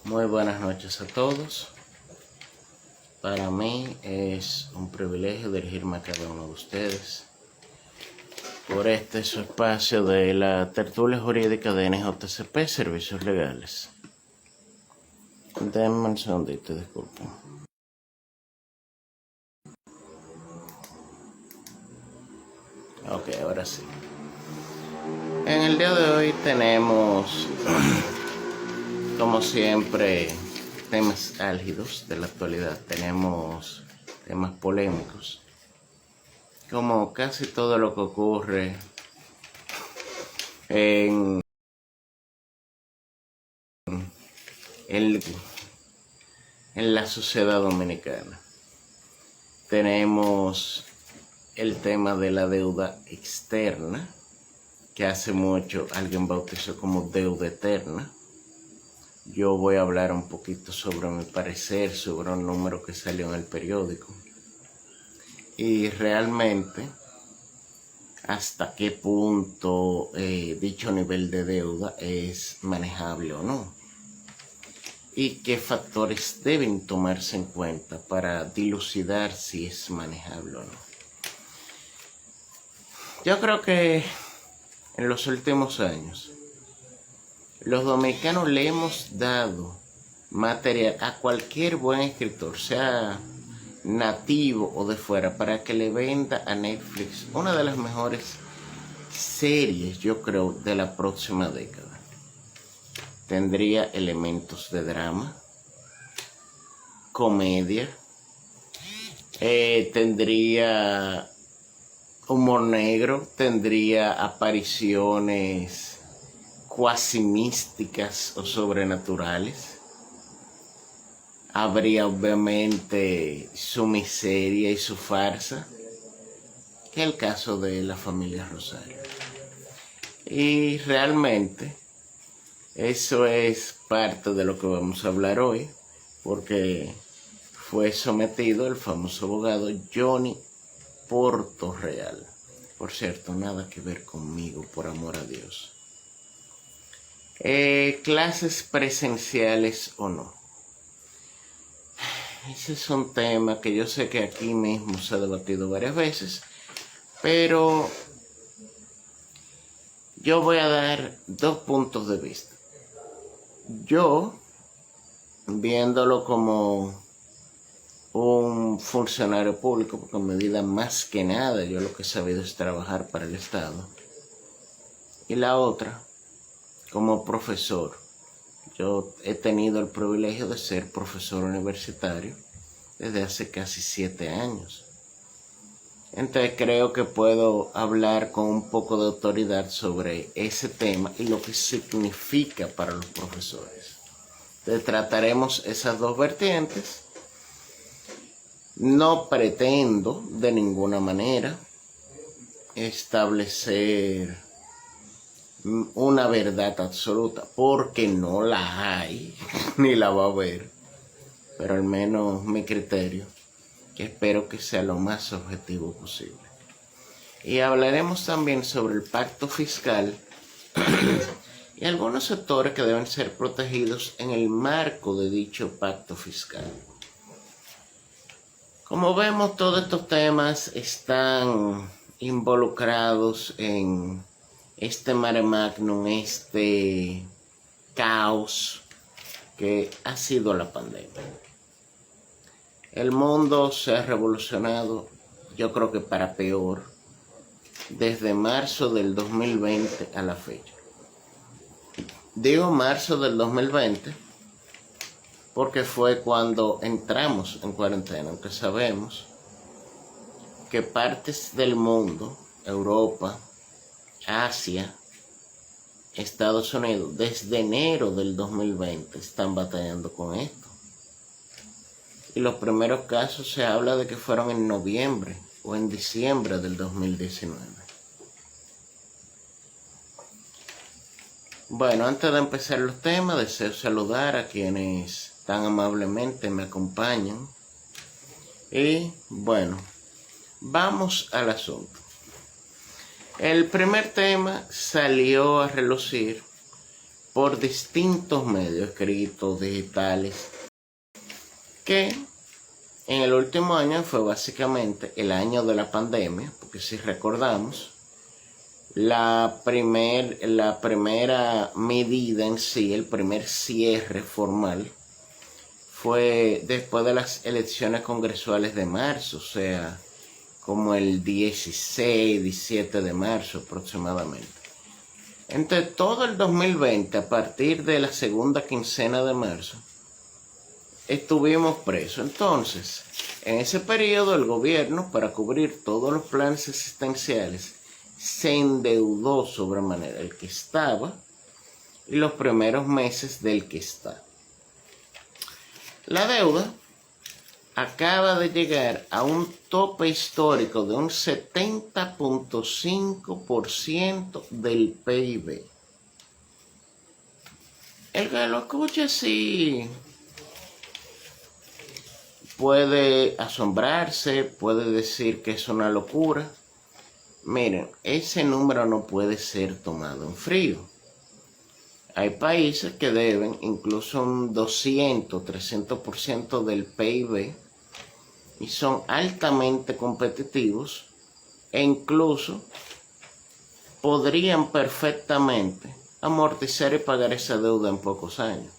Muy buenas noches a todos. Para mí es un privilegio dirigirme a cada uno de ustedes por su espacio de la tertulia jurídica de NJCP, Servicios Legales. Denme un segundito, disculpen. Ok, ahora sí. En el día de hoy tenemos, como siempre, temas álgidos de la actualidad. Tenemos temas polémicos, como casi todo lo que ocurre en la sociedad dominicana. Tenemos el tema de la deuda externa, que hace mucho alguien bautizó como deuda eterna. Yo voy a hablar un poquito sobre mi parecer, sobre un número que salió en el periódico. Y realmente, hasta qué punto dicho nivel de deuda es manejable o no. Y qué factores deben tomarse en cuenta para dilucidar si es manejable o no. Yo creo que en los últimos años, los dominicanos le hemos dado material a cualquier buen escritor, sea nativo o de fuera, para que le venda a Netflix una de las mejores series, yo creo, de la próxima década. Tendría elementos de drama, comedia, tendría humor negro, tendría apariciones cuasi místicas o sobrenaturales. Habría obviamente su miseria y su farsa, que es el caso de la familia Rosario. Y realmente eso es parte de lo que vamos a hablar hoy, porque fue sometido el famoso abogado Johnny Portorreal. Por cierto, nada que ver conmigo, por amor a Dios. Clases presenciales o no. Ese es un tema que yo sé que aquí mismo se ha debatido varias veces, pero yo voy a dar dos puntos de vista. Yo, viéndolo como un funcionario público, porque en medida más que nada yo lo que he sabido es trabajar para el Estado. Y la otra, como profesor. Yo he tenido el privilegio de ser profesor universitario desde hace casi 7 años. Entonces creo que puedo hablar con un poco de autoridad sobre ese tema y lo que significa para los profesores. Entonces trataremos esas dos vertientes. No pretendo de ninguna manera establecer una verdad absoluta, porque no la hay, ni la va a haber, pero al menos mi criterio, que espero que sea lo más objetivo posible. Y hablaremos también sobre el pacto fiscal y algunos sectores que deben ser protegidos en el marco de dicho pacto fiscal. Como vemos, todos estos temas están involucrados en este mare magnum, este caos que ha sido la pandemia. El mundo se ha revolucionado, yo creo que para peor, desde marzo del 2020 a la fecha. Digo marzo del 2020 porque fue cuando entramos en cuarentena, aunque sabemos que partes del mundo, Europa, Asia, Estados Unidos, desde enero del 2020 están batallando con esto. Y los primeros casos se habla de que fueron en noviembre o en diciembre del 2019. Bueno, antes de empezar los temas, deseo saludar a quienes tan amablemente me acompañan. Y bueno, vamos al asunto. El primer tema salió a relucir por distintos medios escritos, digitales, que en el último año fue básicamente el año de la pandemia, porque si recordamos, la primera medida en sí, el primer cierre formal, fue después de las elecciones congresuales de marzo, o sea, como el 16, 17 de marzo aproximadamente. Entre todo el 2020, a partir de la segunda quincena de marzo, estuvimos presos. Entonces, en ese periodo el gobierno, para cubrir todos los planes existenciales, se endeudó sobremanera el que estaba y los primeros meses del que está. La deuda acaba de llegar a un tope histórico de un 70.5% del PIB. El que lo escuche sí puede asombrarse, puede decir que es una locura. Miren, ese número no puede ser tomado en frío. Hay países que deben incluso un 200, 300% del PIB y son altamente competitivos e incluso podrían perfectamente amortizar y pagar esa deuda en pocos años.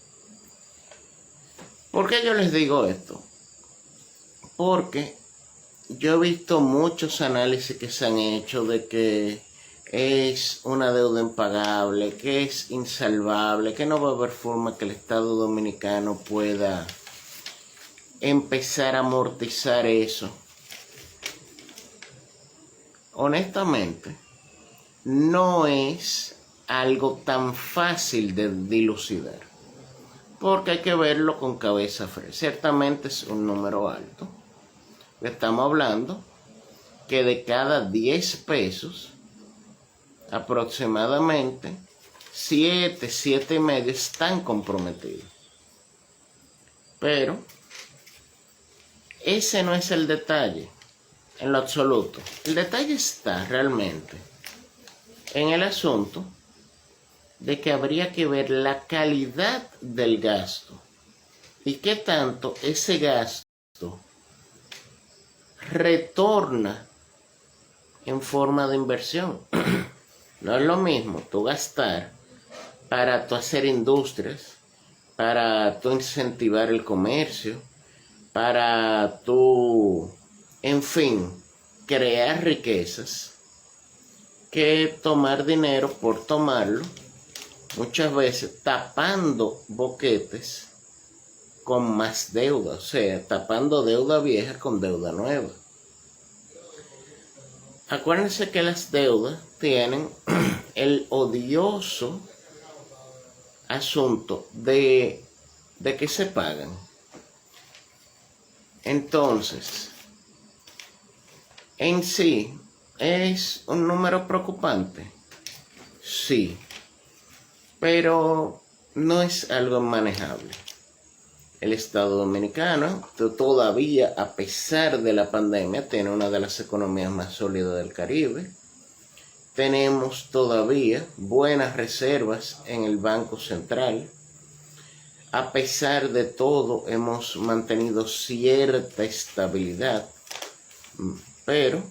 ¿Por qué yo les digo esto? Porque yo he visto muchos análisis que se han hecho de que es una deuda impagable, que es insalvable, que no va a haber forma que el Estado Dominicano pueda empezar a amortizar eso. Honestamente, no es algo tan fácil de dilucidar, porque hay que verlo con cabeza fría. Ciertamente es un número alto. Estamos hablando que de cada 10 pesos, aproximadamente 7 y medio están comprometidos. Pero ese no es el detalle en lo absoluto. El detalle está realmente en el asunto de que habría que ver la calidad del gasto y qué tanto ese gasto retorna en forma de inversión. No es lo mismo tú gastar para tú hacer industrias, para tú incentivar el comercio, para tú, en fin, crear riquezas, que tomar dinero por tomarlo, muchas veces tapando boquetes con más deuda, o sea, tapando deuda vieja con deuda nueva. Acuérdense que las deudas tienen el odioso asunto de que se pagan. Entonces, en sí, ¿es un número preocupante? Sí, pero no es algo manejable. El Estado Dominicano todavía, a pesar de la pandemia, tiene una de las economías más sólidas del Caribe. Tenemos todavía buenas reservas en el Banco Central. A pesar de todo, hemos mantenido cierta estabilidad, pero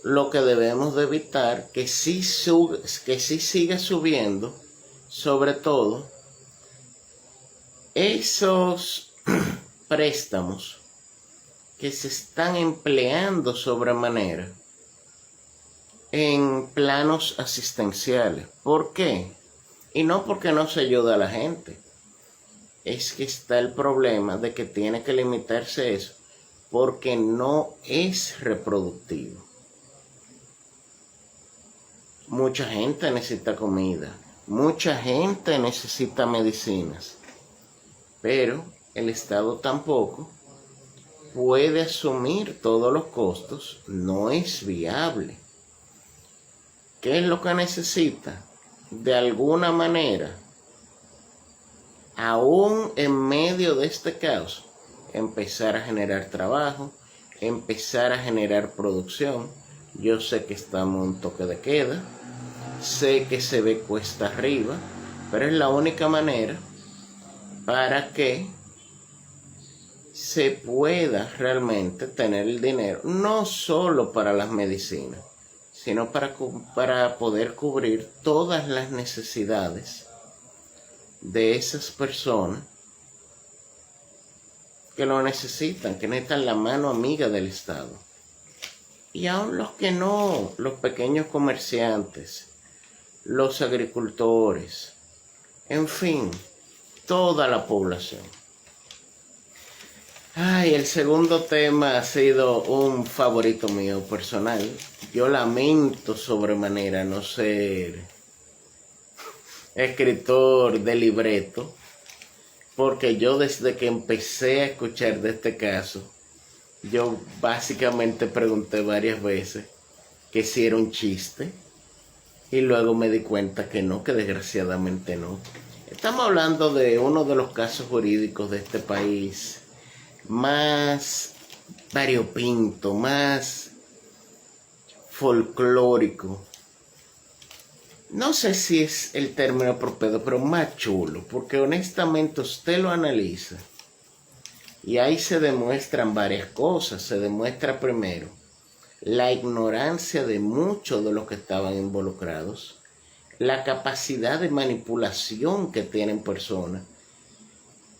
lo que debemos de evitar que sí siga subiendo, sobre todo esos préstamos que se están empleando sobremanera en planos asistenciales. ¿Por qué? Y no porque no se ayuda a la gente. Es que está el problema de que tiene que limitarse eso porque no es reproductivo. Mucha gente necesita comida. Mucha gente necesita medicinas. Pero el Estado tampoco puede asumir todos los costos. No es viable. ¿Qué es lo que necesita? De alguna manera, aún en medio de este caos, empezar a generar trabajo, empezar a generar producción. Yo sé que estamos en un toque de queda. Sé que se ve cuesta arriba, pero es la única manera para que se pueda realmente tener el dinero, no solo para las medicinas, sino para poder cubrir todas las necesidades de esas personas que lo necesitan, que necesitan la mano amiga del Estado. Y aún los que no, los pequeños comerciantes, los agricultores, en fin, toda la población. Ay, el segundo tema ha sido un favorito mío personal. Yo lamento sobremanera no ser escritor de libreto, porque yo desde que empecé a escuchar de este caso, yo básicamente pregunté varias veces que si era un chiste, y luego me di cuenta que no, que desgraciadamente no. Estamos hablando de uno de los casos jurídicos de este país más variopinto, más folclórico. No sé si es el término apropiado, pero más chulo, porque honestamente usted lo analiza y ahí se demuestran varias cosas. Se demuestra primero la ignorancia de muchos de los que estaban involucrados, la capacidad de manipulación que tienen personas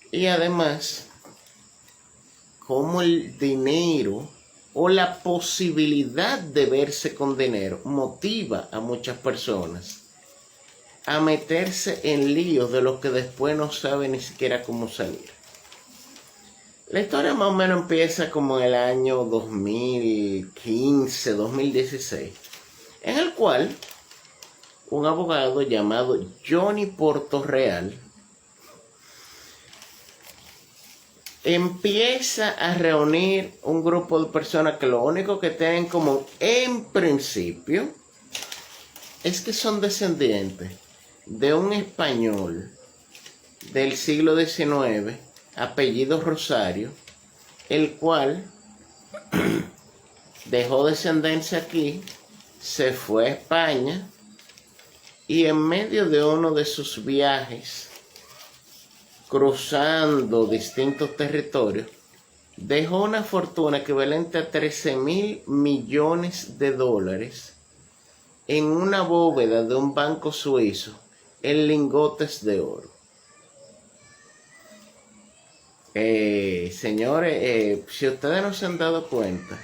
y además cómo el dinero o la posibilidad de verse con dinero motiva a muchas personas a meterse en líos de los que después no saben ni siquiera cómo salir. La historia más o menos empieza como en el año 2015, 2016, en el cual un abogado llamado Johnny Portorreal empieza a reunir un grupo de personas que lo único que tienen en común, en principio, es que son descendientes de un español del siglo XIX, apellido Rosario, el cual dejó descendencia aquí, se fue a España y en medio de uno de sus viajes, cruzando distintos territorios, dejó una fortuna equivalente a 13.000 millones de dólares en una bóveda de un banco suizo en lingotes de oro. Señores, si ustedes no se han dado cuenta,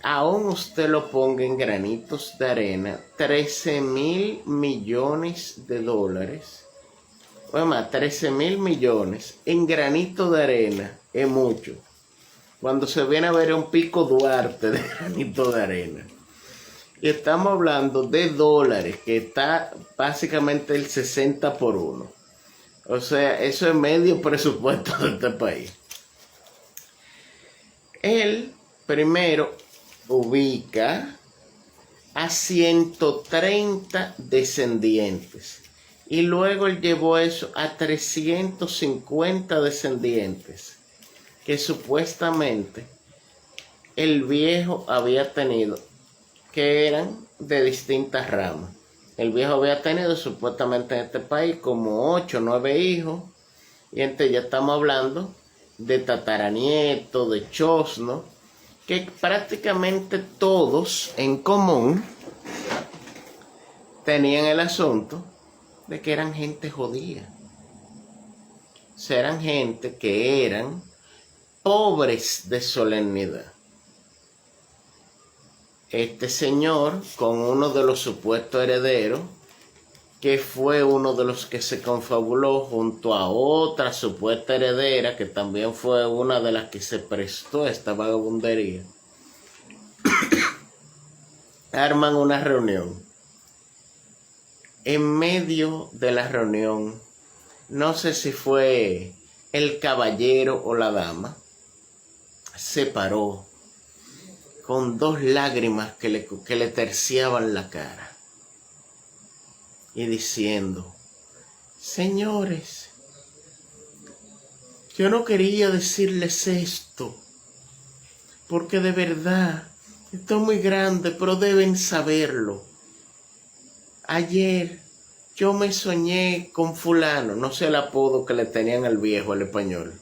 aún usted lo ponga en granitos de arena, 13.000 millones de dólares, o más, 13.000 millones en granito de arena es mucho. Cuando se viene a ver un Pico Duarte de granito de arena. Y estamos hablando de dólares, que está básicamente el 60 por 1. O sea, eso es medio presupuesto de este país. Él primero ubica a 130 descendientes. Y luego él llevó eso a 350 descendientes. Que supuestamente el viejo había tenido, que eran de distintas ramas. El viejo había tenido supuestamente en este país como 8 o 9 hijos. Y entonces ya estamos hablando de tataranieto, de chosno, que prácticamente todos en común tenían el asunto de que eran gente jodida. O sea, eran gente que eran pobres de solemnidad. Este señor, con uno de los supuestos herederos, que fue uno de los que se confabuló junto a otra supuesta heredera, que también fue una de las que se prestó a esta vagabundería, arman una reunión. En medio de la reunión, no sé si fue el caballero o la dama, se paró con 2 lágrimas que le terciaban la cara y diciendo: señores, yo no quería decirles esto, porque de verdad esto es muy grande, pero deben saberlo. ayer yo me soñé con fulano, no sé el apodo que le tenían al viejo, al español.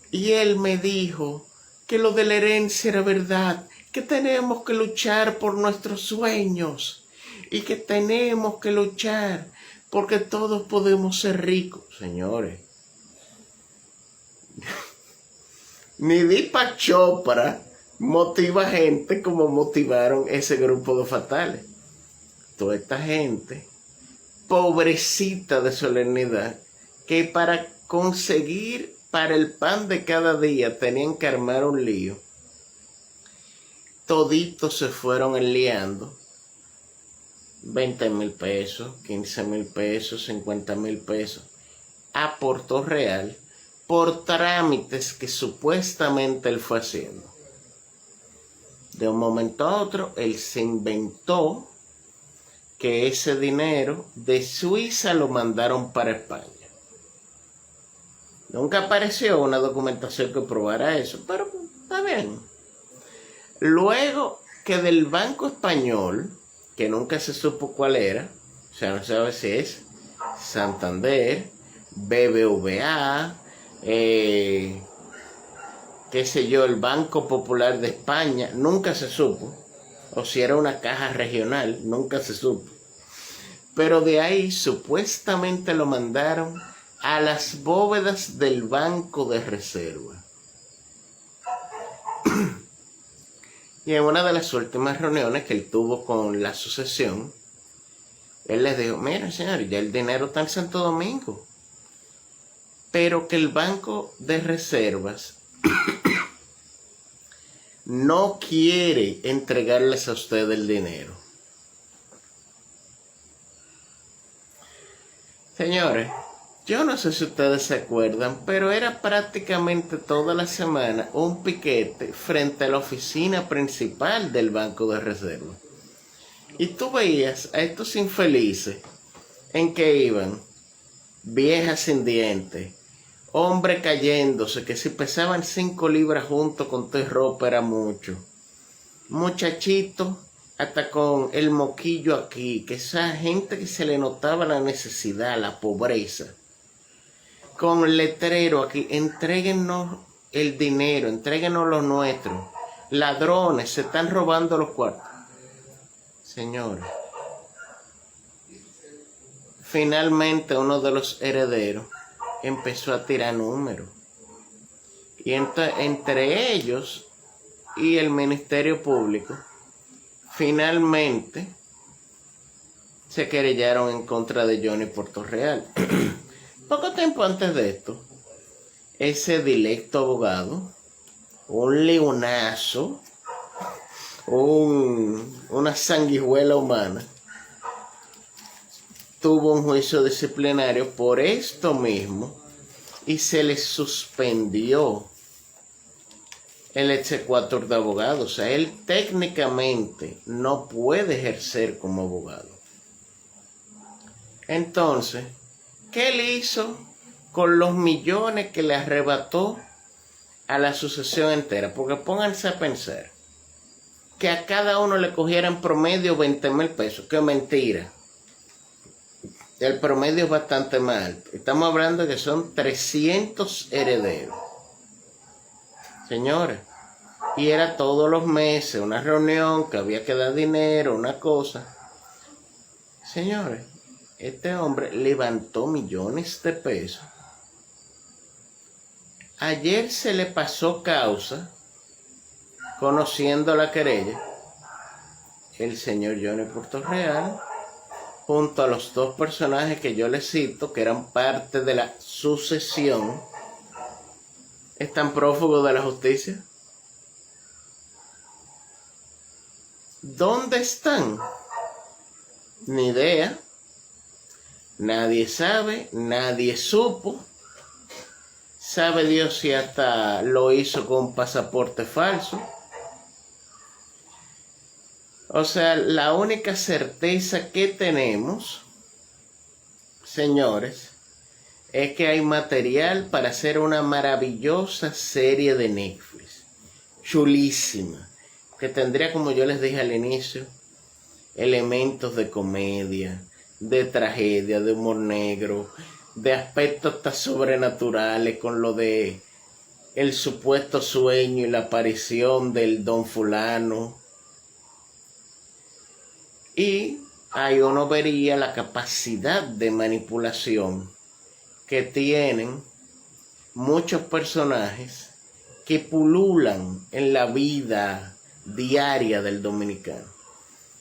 Y él me dijo que lo de la herencia era verdad, que tenemos que luchar por nuestros sueños y que tenemos que luchar porque todos podemos ser ricos. Señores, ni Deepak Chopra motiva gente como motivaron ese grupo de fatales. Toda esta gente pobrecita de solemnidad, que para conseguir para el pan de cada día tenían que armar un lío. Toditos se fueron enliando. 20,000 pesos, 15,000 pesos, 50,000 pesos a Puerto Real por trámites que supuestamente él fue haciendo. De un momento a otro, él se inventó que ese dinero de Suiza lo mandaron para España. Nunca apareció una documentación que probara eso, pero está bien. Luego que del Banco Español, que nunca se supo cuál era, o sea, no se sabe si es Santander, BBVA, qué sé yo, el Banco Popular de España, nunca se supo. O si era una caja regional, nunca se supo. Pero de ahí supuestamente lo mandaron a las bóvedas del Banco de Reserva. Y en una de las últimas reuniones que él tuvo con la asociación, él les dijo, mira señor, ya el dinero está en Santo Domingo, pero que el Banco de Reservas no quiere entregarles a usted el dinero. Señores, yo no sé si ustedes se acuerdan, pero era prácticamente toda la semana un piquete frente a la oficina principal del Banco de Reserva. Y tú veías a estos infelices en que iban viejas sin dientes, hombre cayéndose, que si pesaban 5 libras juntos con tu ropa era mucho. Muchachito, hasta con el moquillo aquí, que esa gente que se le notaba la necesidad, la pobreza. Con letrero aquí, entréguenos el dinero, entréguenos lo nuestro. Ladrones, se están robando los cuartos. Señores, finalmente uno de los herederos empezó a tirar números. Y entre ellos y el Ministerio Público, finalmente se querellaron en contra de Johnny Puerto Real. Poco tiempo antes de esto, ese dilecto abogado, un leonazo, una sanguijuela humana, tuvo un juicio disciplinario por esto mismo y se le suspendió el exequatur de abogado. O sea, él técnicamente no puede ejercer como abogado. Entonces, ¿qué él hizo con los millones que le arrebató a la asociación entera? Porque pónganse a pensar que a cada uno le cogieran promedio 20,000 pesos. ¡Qué mentira! El promedio es bastante más alto. Estamos hablando de que son 300 herederos. Señores, y era todos los meses una reunión que había que dar dinero, una cosa. Señores, este hombre levantó millones de pesos. Ayer se le pasó causa, conociendo la querella, el señor Johnny Puerto Real, junto a los dos personajes que yo les cito, que eran parte de la sucesión, están prófugos de la justicia. ¿Dónde están? Ni idea. Nadie sabe, nadie supo. Sabe Dios si hasta lo hizo con un pasaporte falso. O sea, la única certeza que tenemos, señores, es que hay material para hacer una maravillosa serie de Netflix. Chulísima. Que tendría, como yo les dije al inicio, elementos de comedia, de tragedia, de humor negro, de aspectos hasta sobrenaturales con lo de el supuesto sueño y la aparición del don fulano. Y ahí uno vería la capacidad de manipulación que tienen muchos personajes que pululan en la vida diaria del dominicano.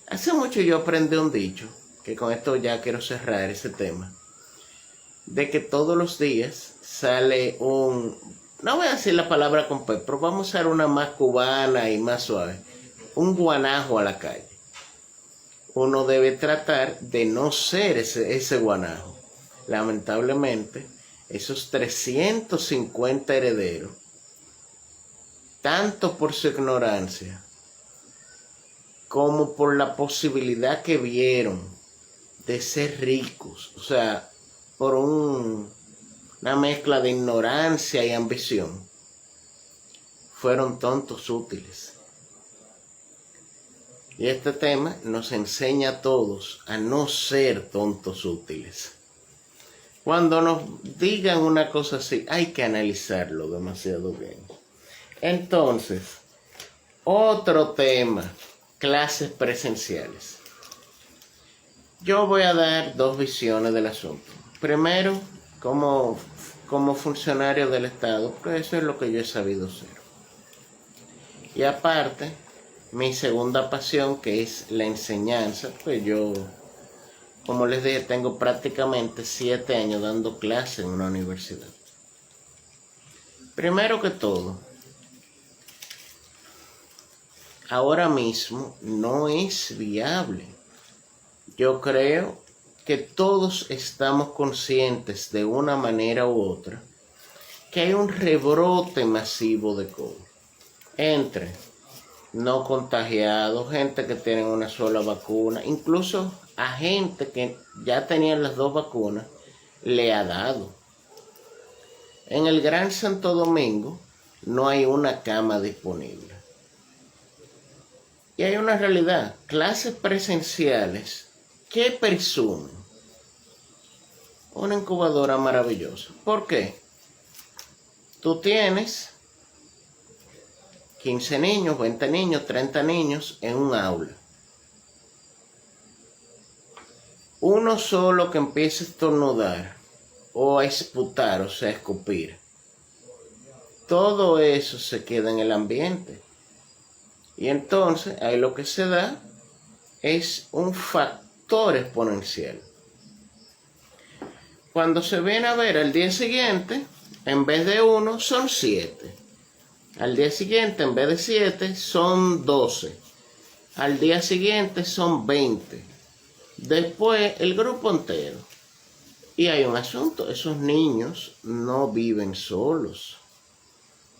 Hace mucho yo aprendí un dicho, que con esto ya quiero cerrar ese tema, de que todos los días sale no voy a decir la palabra con P, pero vamos a usar una más cubana y más suave, un guanajo a la calle. Uno debe tratar de no ser ese guanajo. Lamentablemente, esos 350 herederos, tanto por su ignorancia, como por la posibilidad que vieron de ser ricos, o sea, por una mezcla de ignorancia y ambición, fueron tontos útiles. Y este tema nos enseña a todos a no ser tontos útiles. Cuando nos digan una cosa así, hay que analizarlo demasiado bien. Entonces, otro tema, clases presenciales. Yo voy a dar dos visiones del asunto. Primero, como funcionario del Estado, pues eso es lo que yo he sabido ser. Y aparte, mi segunda pasión, que es la enseñanza, pues yo, como les dije, tengo prácticamente 7 años dando clases en una universidad. Primero que todo, ahora mismo no es viable. Yo creo que todos estamos conscientes de una manera u otra que hay un rebrote masivo de COVID entre no contagiados, gente que tiene una sola vacuna, incluso a gente que ya tenían las 2 vacunas, le ha dado. En el Gran Santo Domingo no hay una cama disponible. Y hay una realidad, clases presenciales que presumen una incubadora maravillosa. ¿Por qué? Tú tienes 15 niños, 20 niños, 30 niños en un aula. Uno solo que empiece a estornudar o a esputar, o sea, a escupir. Todo eso se queda en el ambiente. Y entonces ahí lo que se da es un factor exponencial. Cuando se viene a ver al día siguiente, en vez de 1 son 7. Al día siguiente, en vez de 7, son 12. Al día siguiente son 20. Después, el grupo entero. Y hay un asunto, esos niños no viven solos.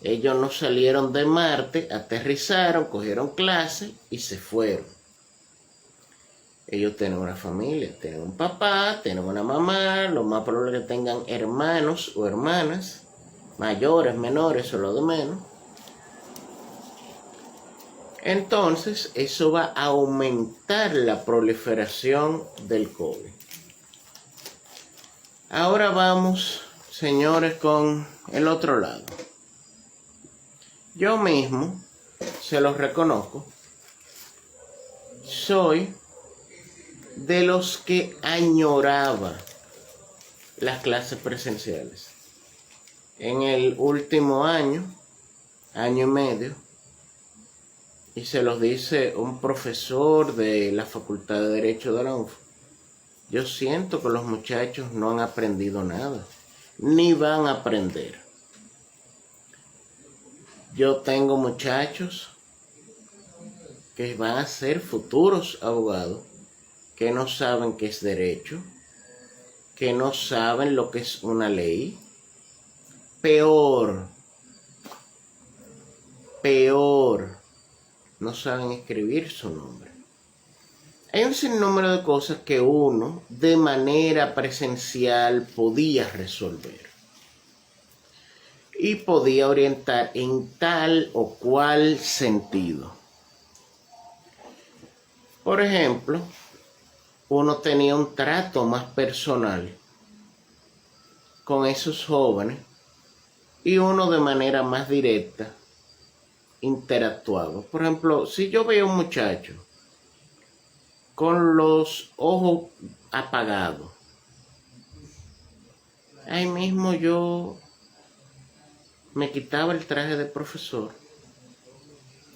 Ellos no salieron de Marte, aterrizaron, cogieron clase y se fueron. Ellos tienen una familia, tienen un papá, tienen una mamá, lo más probable es que tengan hermanos o hermanas, mayores, menores o lo de menos. Entonces, eso va a aumentar la proliferación del COVID. Ahora vamos, señores, con el otro lado. Yo mismo, se los reconozco, soy de los que añoraba las clases presenciales. En el último año y medio, y se los dice un profesor de la Facultad de Derecho de la UNFU, yo siento que los muchachos no han aprendido nada, ni van a aprender. Yo tengo muchachos que van a ser futuros abogados, que no saben qué es derecho, que no saben lo que es una ley. Peor, no saben escribir su nombre. Hay un sinnúmero de cosas que uno de manera presencial podía resolver y podía orientar en tal o cual sentido. Por ejemplo, uno tenía un trato más personal con esos jóvenes y uno de manera más directa interactuaba. Por ejemplo, si yo veía a un muchacho con los ojos apagados, ahí mismo yo me quitaba el traje de profesor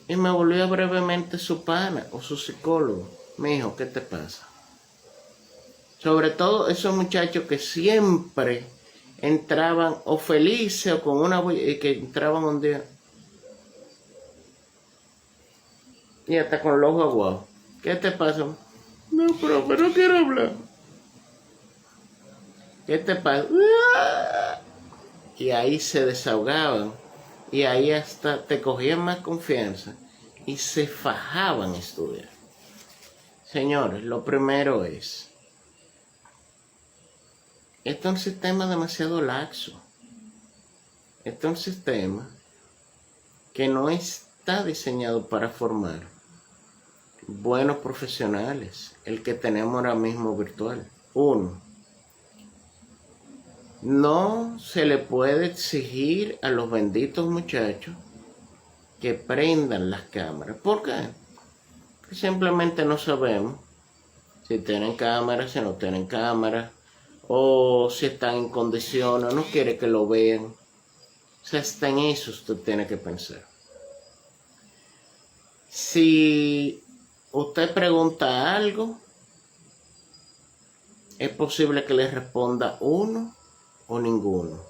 y me volvía brevemente su pana o su psicólogo. Mijo, ¿qué te pasa? Sobre todo esos muchachos que siempre entraban o felices o con una que entraban un día y hasta con los ojos aguados. ¿Qué te pasa? No, profe, no quiero hablar. ¿Qué te pasa? Y ahí se desahogaban y ahí hasta te cogían más confianza y se fajaban a estudiar. Señores, lo primero es, este es un sistema demasiado laxo. Este es un sistema que no está diseñado para formar buenos profesionales, el que tenemos ahora mismo virtual. Uno, no se le puede exigir a los benditos muchachos que prendan las cámaras. ¿Por qué? Porque simplemente no sabemos si tienen cámaras, si no tienen cámaras, o si están en condiciones, no quiere que lo vean. O sea, hasta en eso usted tiene que pensar. Si usted pregunta algo, es posible que le responda uno o ninguno.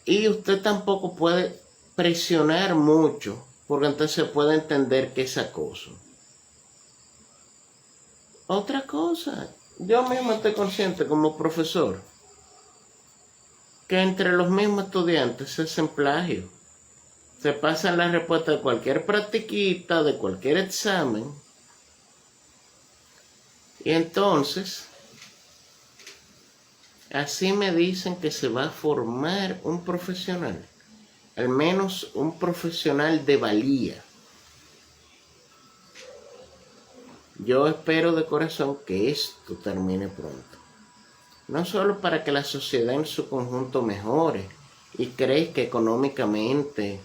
Y usted tampoco puede presionar mucho, porque entonces puede entender que es acoso. Otra cosa, yo mismo estoy consciente como profesor que entre los mismos estudiantes se hacen plagio. Se pasan las respuestas de cualquier practiquita, de cualquier examen. Y entonces, así me dicen que se va a formar un profesional. Al menos un profesional de valía. Yo espero de corazón que esto termine pronto. No solo para que la sociedad en su conjunto mejore y crezca económicamente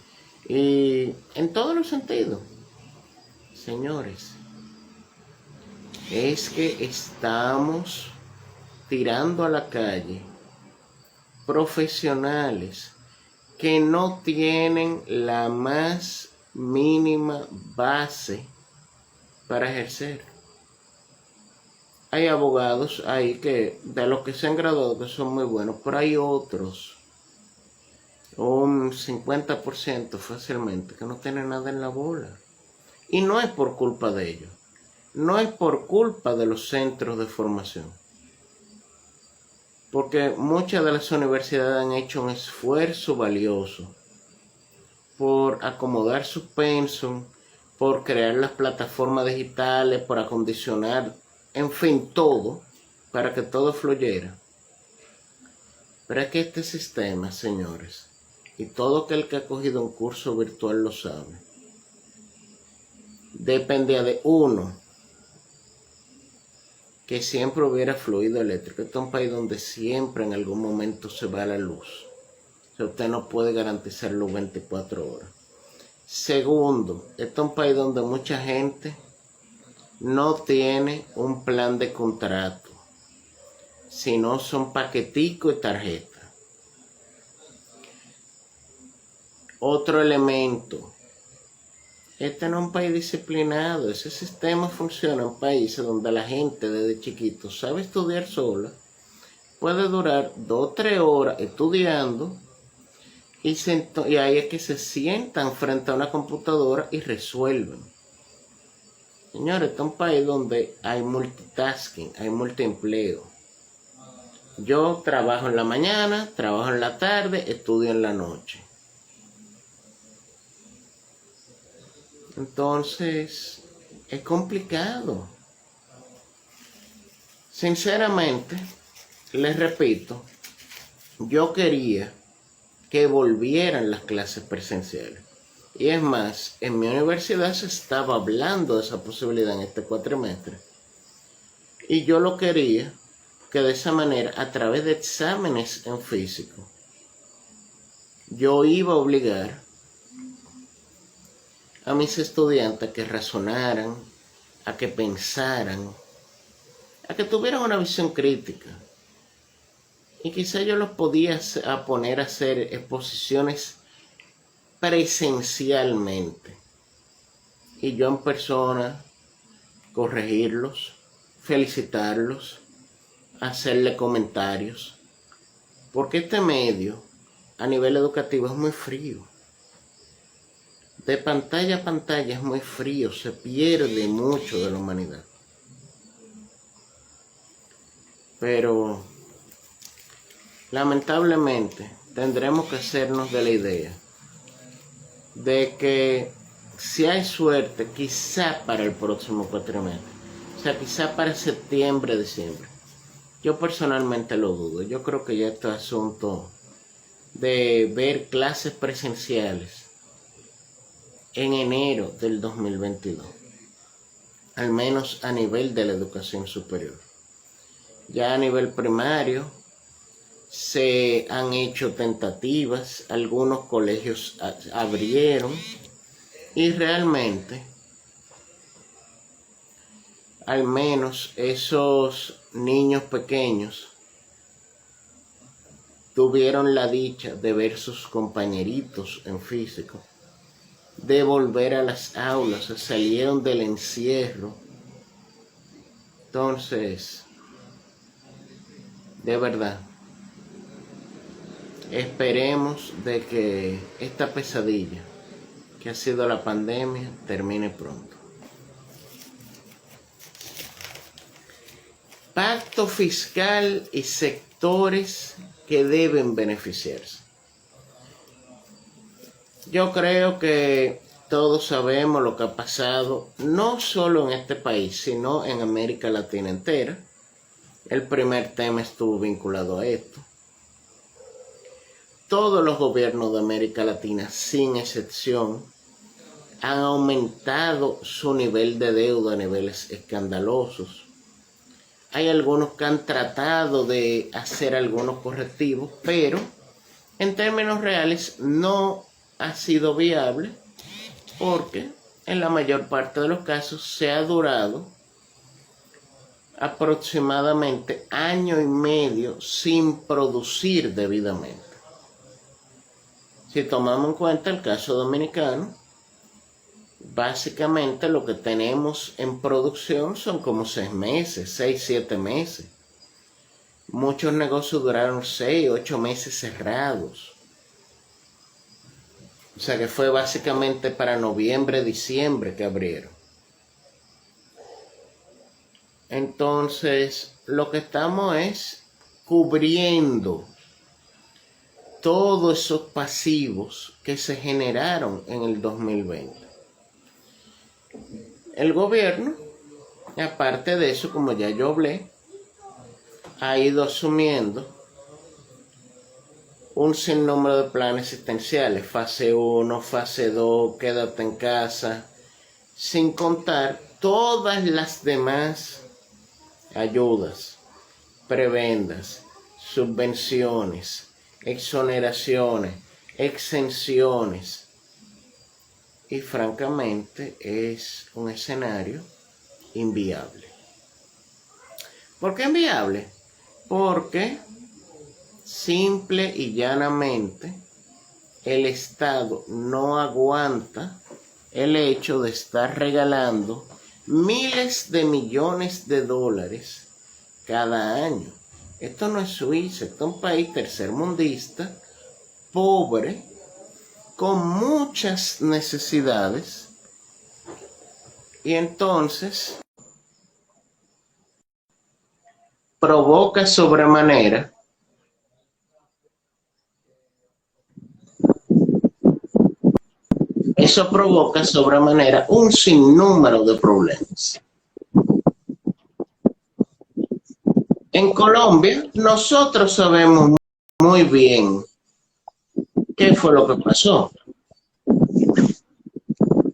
y en todos los sentidos. Señores, es que estamos tirando a la calle profesionales que no tienen la más mínima base para ejercer. Hay abogados ahí que, de los que se han graduado, que son muy buenos, pero hay otros, un 50% fácilmente, que no tienen nada en la bola. Y no es por culpa de ellos, no es por culpa de los centros de formación. Porque muchas de las universidades han hecho un esfuerzo valioso por acomodar sus pensum, por crear las plataformas digitales, por acondicionar, en fin, todo, para que todo fluyera. Pero es que este sistema, señores, y todo aquel que ha cogido un curso virtual lo sabe, dependía de uno, que siempre hubiera fluido eléctrico. Este es un país donde siempre en algún momento se va la luz. O sea, usted no puede garantizar luz 24 horas. Segundo, este es un país donde mucha gente no tiene un plan de contrato, sino son paqueticos y tarjetas. Otro elemento, este no es un país disciplinado. Ese sistema funciona en países donde la gente desde chiquito sabe estudiar sola, puede durar 2 o 3 horas estudiando y ahí es que se sientan frente a una computadora y resuelven. Señores, este es un país donde hay multitasking, hay multiempleo. Yo trabajo en la mañana, trabajo en la tarde, estudio en la noche. Entonces, es complicado. Sinceramente, les repito, yo quería que volvieran las clases presenciales. Y es más, en mi universidad se estaba hablando de esa posibilidad en este cuatrimestre. Y yo lo quería que de esa manera, a través de exámenes en físico, yo iba a obligar a mis estudiantes a que razonaran, a que pensaran, a que tuvieran una visión crítica. Y quizá yo los podía poner a hacer exposiciones presencialmente. Y yo en persona corregirlos, felicitarlos, hacerle comentarios. Porque este medio a nivel educativo es muy frío. De pantalla a pantalla es muy frío, se pierde mucho de la humanidad. Pero lamentablemente tendremos que hacernos de la idea de que si hay suerte, quizá para el próximo cuatrimestre, o sea, quizá para septiembre, diciembre. Yo personalmente lo dudo. Yo creo que ya este asunto de ver clases presenciales en enero del 2022, al menos a nivel de la educación superior. Ya a nivel primario se han hecho tentativas, algunos colegios abrieron y realmente, al menos esos niños pequeños tuvieron la dicha de ver sus compañeritos en físico, de volver a las aulas, se salieron del encierro. Entonces, de verdad, esperemos de que esta pesadilla que ha sido la pandemia termine pronto. Pacto fiscal y sectores que deben beneficiarse. Yo creo que todos sabemos lo que ha pasado, no solo en este país, sino en América Latina entera. El primer tema estuvo vinculado a esto. Todos los gobiernos de América Latina, sin excepción, han aumentado su nivel de deuda a niveles escandalosos. Hay algunos que han tratado de hacer algunos correctivos, pero en términos reales no ha sido viable porque en la mayor parte de los casos se ha durado aproximadamente año y medio sin producir debidamente. Si tomamos en cuenta el caso dominicano, básicamente lo que tenemos en producción son como 6 meses, 6, 7 meses. Muchos negocios duraron 6, 8 meses cerrados. O sea que fue básicamente para noviembre, diciembre que abrieron. Entonces, lo que estamos es cubriendo todos esos pasivos que se generaron en el 2020. El gobierno, aparte de eso, como ya yo hablé, ha ido asumiendo un sinnúmero de planes asistenciales, fase 1, fase 2, quédate en casa, sin contar todas las demás ayudas, prebendas, subvenciones, exoneraciones, exenciones. Y francamente es un escenario inviable. ¿Por qué inviable? Porque simple y llanamente el Estado no aguanta el hecho de estar regalando miles de millones de dólares cada año. Esto no es Suiza, esto es un país tercermundista, pobre, con muchas necesidades, y entonces provoca sobremanera un sinnúmero de problemas. En Colombia, nosotros sabemos muy bien qué fue lo que pasó.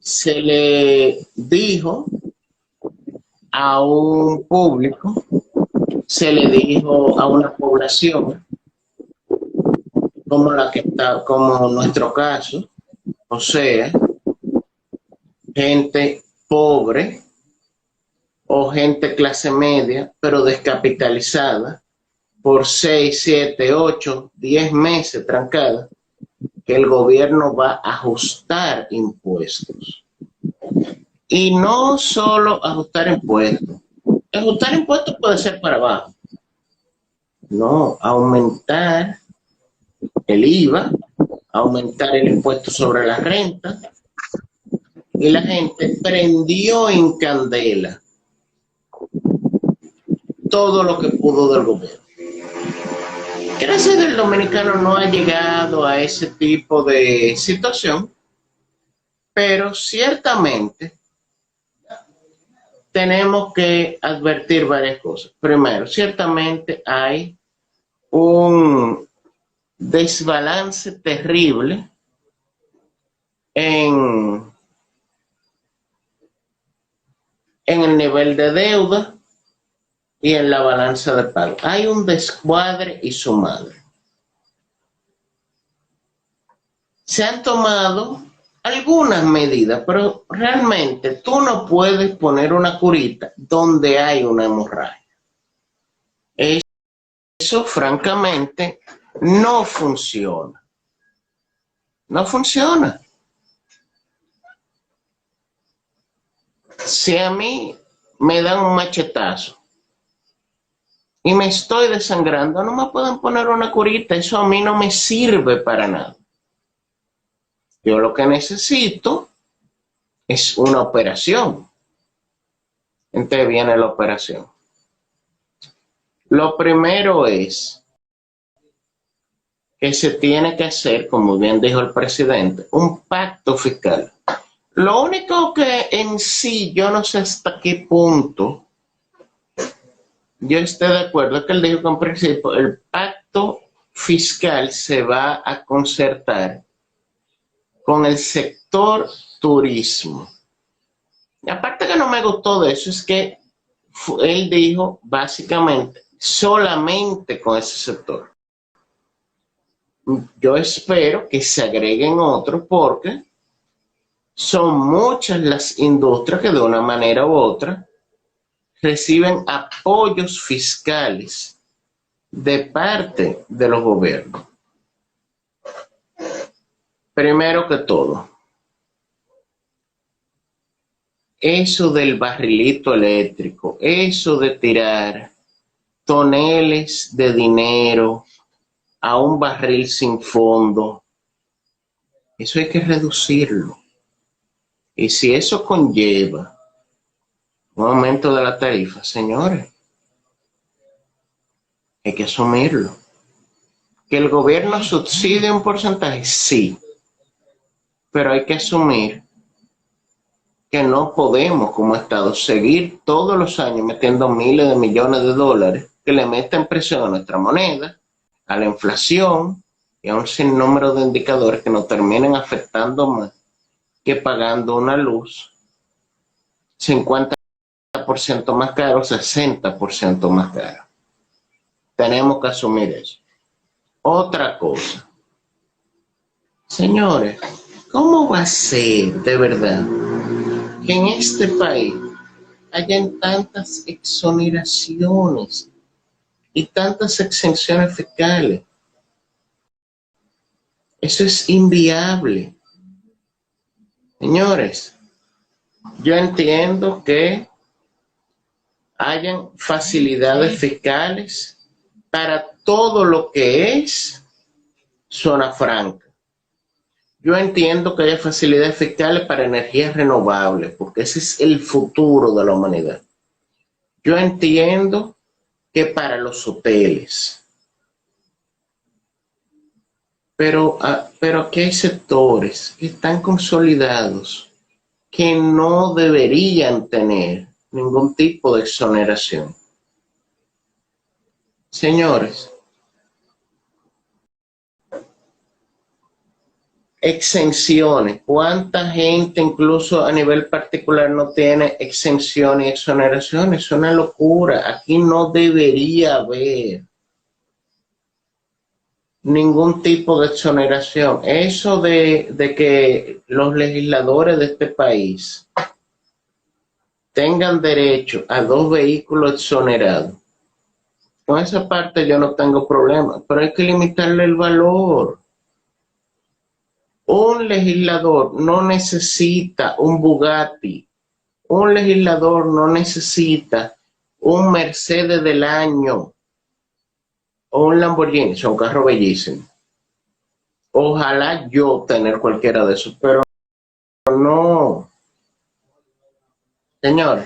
se le dijo a un público, se le dijo a una población como la que está, como nuestro caso, o sea, gente pobre o gente clase media, pero descapitalizada, por 6, 7, 8, 10 meses trancada, que el gobierno va a ajustar impuestos. Y no solo ajustar impuestos. Ajustar impuestos puede ser para abajo. No, aumentar el IVA, aumentar el impuesto sobre la renta. Y la gente prendió en candela todo lo que pudo del gobierno. Gracias del dominicano no ha llegado a ese tipo de situación, pero ciertamente tenemos que advertir varias cosas. Primero, ciertamente hay un desbalance terrible en el nivel de deuda y en la balanza de pago. Hay un descuadre y su madre. Se han tomado algunas medidas, pero realmente tú no puedes poner una curita donde hay una hemorragia. Eso francamente no funciona. No funciona. Si a mí me dan un machetazo y me estoy desangrando, no me pueden poner una curita, eso a mí no me sirve para nada. Yo lo que necesito es una operación. Entonces viene la operación. Lo primero es que se tiene que hacer, como bien dijo el presidente, un pacto fiscal. Lo único que en sí, yo no sé hasta qué punto yo estoy de acuerdo, es que él dijo que en principio el pacto fiscal se va a concertar con el sector turismo. Y aparte que no me gustó de eso, es que él dijo básicamente solamente con ese sector. Yo espero que se agreguen otros porque son muchas las industrias que de una manera u otra reciben apoyos fiscales de parte de los gobiernos. Primero que todo, eso del barrilito eléctrico, eso de tirar toneles de dinero a un barril sin fondo, eso hay que reducirlo. Y si eso conlleva un aumento de la tarifa, señores, hay que asumirlo. ¿Que el gobierno subsidie un porcentaje? Sí, pero hay que asumir que no podemos como Estado seguir todos los años metiendo miles de millones de dólares que le meten presión a nuestra moneda, a la inflación y a un sinnúmero de indicadores que nos terminen afectando más que pagando una luz 50% más caro, 60% más caro. Tenemos que asumir eso. Otra cosa, señores, ¿cómo va a ser de verdad que en este país hayan tantas exoneraciones y tantas exenciones fiscales? Eso es inviable. Señores, yo entiendo que hayan facilidades fiscales para todo lo que es zona franca. Yo entiendo que haya facilidades fiscales para energías renovables, porque ese es el futuro de la humanidad. Yo entiendo que para los hoteles. Pero aquí hay sectores que están consolidados que no deberían tener ningún tipo de exoneración. Señores, exenciones. ¿Cuánta gente, incluso a nivel particular, no tiene exenciones y exoneraciones? Es una locura. Aquí no debería haber ningún tipo de exoneración. Eso de que los legisladores de este país tengan derecho a 2 vehículos exonerados, con esa parte yo no tengo problema, pero hay que limitarle el valor. Un legislador no necesita un Bugatti, un legislador no necesita un Mercedes del año o un Lamborghini, son carros bellísimos. Ojalá yo tener cualquiera de esos, pero no. Señor,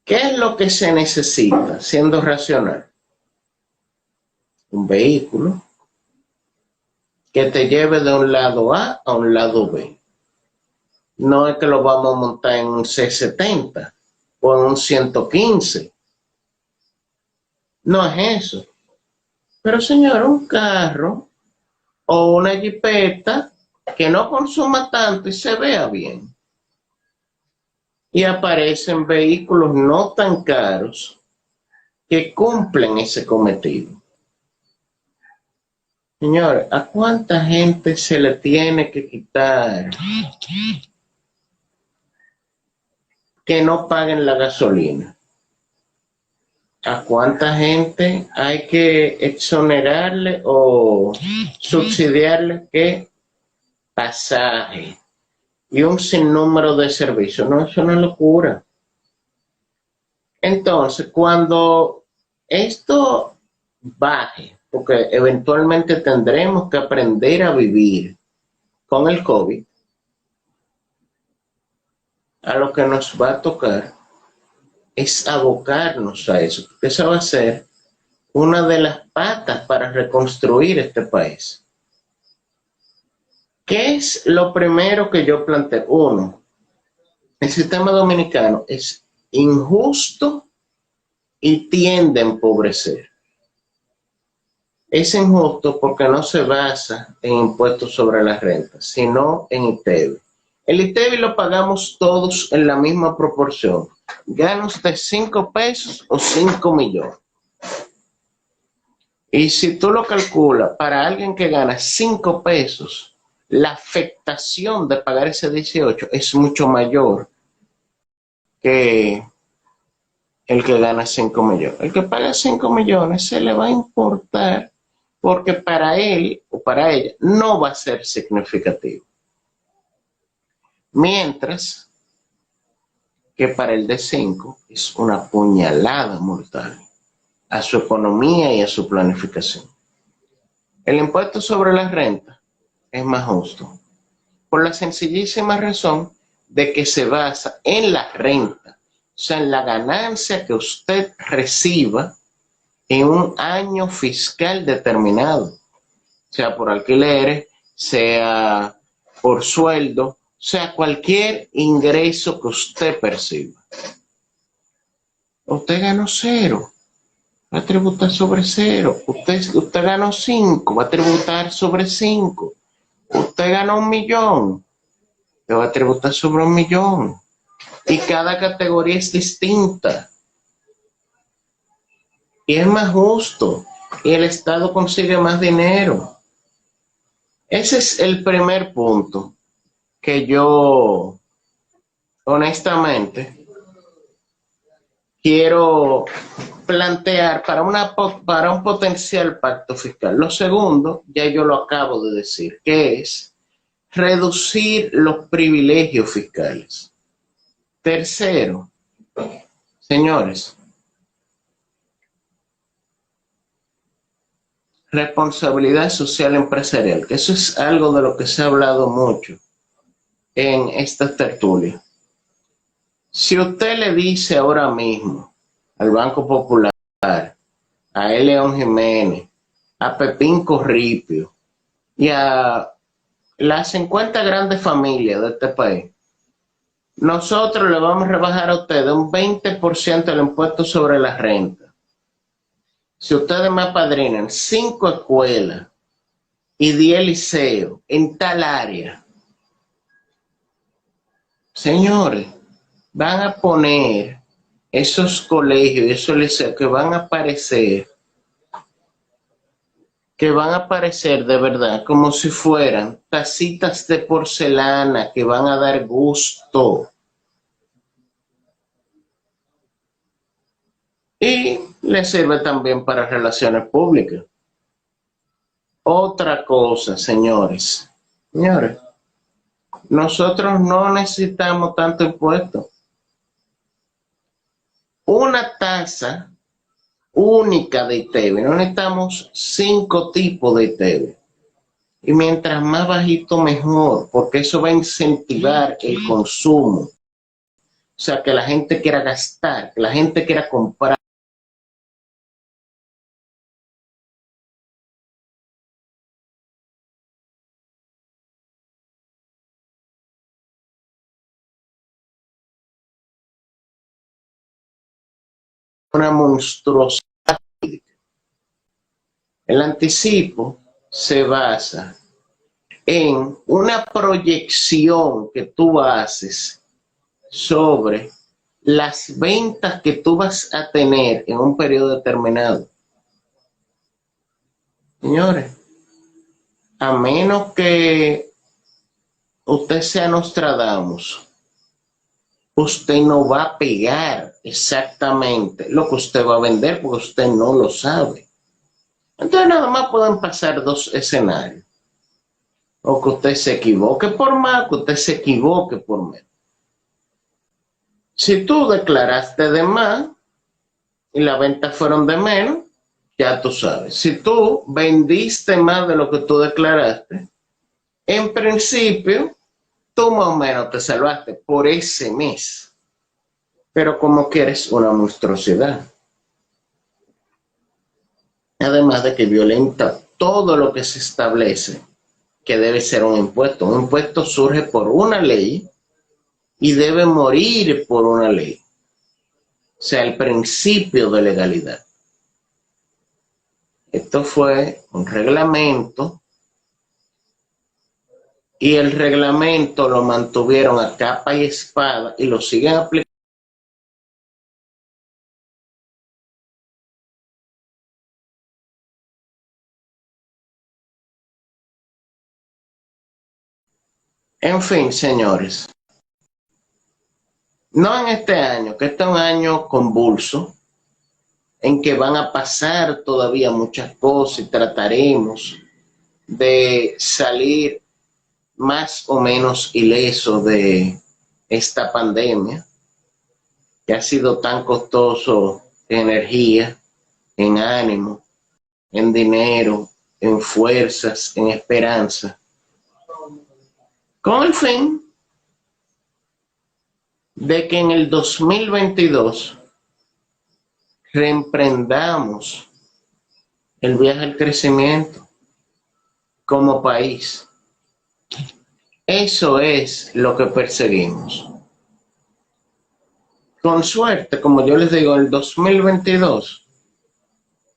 ¿qué es lo que se necesita siendo racional? Un vehículo que te lleve de un lado A a un lado B. No es que lo vamos a montar en un C70 o en un 115. No es eso. Pero señor, un carro o una jipeta que no consuma tanto y se vea bien. Y aparecen vehículos no tan caros que cumplen ese cometido. Señor, ¿a cuánta gente se le tiene que quitar que no paguen la gasolina? ¿A cuánta gente hay que exonerarle o subsidiarle que pasaje y un sinnúmero de servicios? No, es una locura. Entonces, cuando esto baje, porque eventualmente tendremos que aprender a vivir con el COVID, a lo que nos va a tocar es abocarnos a eso, porque esa va a ser una de las patas para reconstruir este país. ¿Qué es lo primero que yo planteo? Uno, el sistema dominicano es injusto y tiende a empobrecer. Es injusto porque no se basa en impuestos sobre las rentas, sino en ITEVI. El ITEVI lo pagamos todos en la misma proporción. Gana usted 5 pesos o 5 millones. Y si tú lo calculas, para alguien que gana 5 pesos, la afectación de pagar ese 18 es mucho mayor que el que gana 5 millones. El que paga 5 millones se le va a importar porque para él o para ella no va a ser significativo. Mientras que para el de 5 es una puñalada mortal a su economía y a su planificación. El impuesto sobre la renta es más justo por la sencillísima razón de que se basa en la renta, o sea, en la ganancia que usted reciba en un año fiscal determinado, sea por alquileres, sea por sueldo, sea cualquier ingreso que usted perciba. Usted ganó 0, va a tributar sobre 0. Usted ganó 5, va a tributar sobre 5. Usted ganó 1 millón, te va a tributar sobre 1 millón. Y cada categoría es distinta. Y es más justo. Y el Estado consigue más dinero. Ese es el primer punto que yo, honestamente, quiero plantear para un potencial pacto fiscal. Lo segundo, ya yo lo acabo de decir, que es reducir los privilegios fiscales. Tercero, señores, responsabilidad social empresarial, que eso es algo de lo que se ha hablado mucho en esta tertulia. Si usted le dice ahora mismo al Banco Popular, a León Jiménez, a Pepín Corripio y a las 50 grandes familias de este país, nosotros le vamos a rebajar a ustedes un 20% del impuesto sobre la renta. Si ustedes me apadrinan 5 escuelas y 10 liceos en tal área. Señores, van a poner esos colegios, esos liceos que van a aparecer de verdad como si fueran tacitas de porcelana que van a dar gusto. Y le sirve también para relaciones públicas. Otra cosa, señores, nosotros no necesitamos tanto impuesto. Una tasa única de ITEVE, no necesitamos 5 tipos de ITEVE. Y mientras más bajito mejor, porque eso va a incentivar el consumo. O sea, que la gente quiera gastar, que la gente quiera comprar. Una monstruosidad. El anticipo se basa en una proyección que tú haces sobre las ventas que tú vas a tener en un periodo determinado. Señores, a menos que usted sea Nostradamus, usted no va a pegar exactamente lo que usted va a vender porque usted no lo sabe. Entonces nada más pueden pasar 2 escenarios. O que usted se equivoque por más, que usted se equivoque por menos. Si tú declaraste de más y las ventas fueron de menos, ya tú sabes. Si tú vendiste más de lo que tú declaraste, en principio, tú más o menos te salvaste por ese mes. Pero como quieres una monstruosidad. Además de que violenta todo lo que se establece, que debe ser un impuesto. Un impuesto surge por una ley y debe morir por una ley. O sea, el principio de legalidad. Esto fue un reglamento y el reglamento lo mantuvieron a capa y espada y lo siguen aplicando. En fin, señores, no en este año, que este es un año convulso, en que van a pasar todavía muchas cosas y trataremos de salir más o menos ileso de esta pandemia, que ha sido tan costoso en energía, en ánimo, en dinero, en fuerzas, en esperanza, con el fin de que en el 2022 reemprendamos el viaje al crecimiento como país. Eso es lo que perseguimos. Con suerte, como yo les digo, en el 2022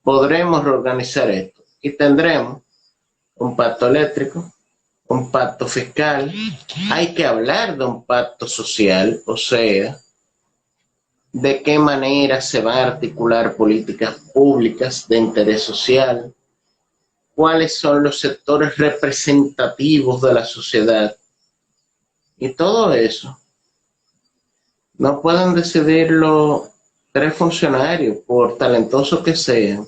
podremos reorganizar esto y tendremos un pacto eléctrico, un pacto fiscal. Hay que hablar de un pacto social, o sea, de qué manera se van a articular políticas públicas de interés social, cuáles son los sectores representativos de la sociedad. Y todo eso no pueden decidirlo 3 funcionarios, por talentosos que sean,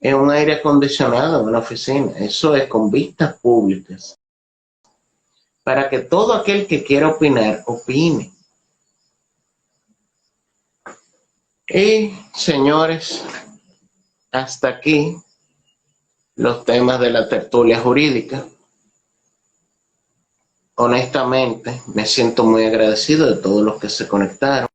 en un aire acondicionado en una oficina. Eso es con vistas públicas, para que todo aquel que quiera opinar, opine. Y, señores, hasta aquí los temas de la tertulia jurídica. Honestamente, me siento muy agradecido de todos los que se conectaron.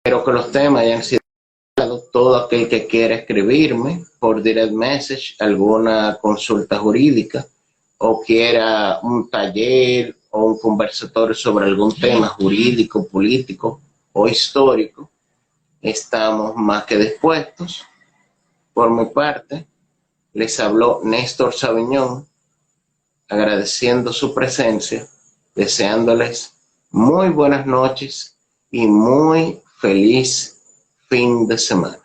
Espero que los temas hayan sido claros. Todo aquel que quiera escribirme por direct message alguna consulta jurídica o quiera un taller o un conversatorio sobre algún tema jurídico, político o histórico, estamos más que dispuestos. Por mi parte, les habló Néstor Sabiñón, agradeciendo su presencia, deseándoles muy buenas noches y muy feliz fin de semana.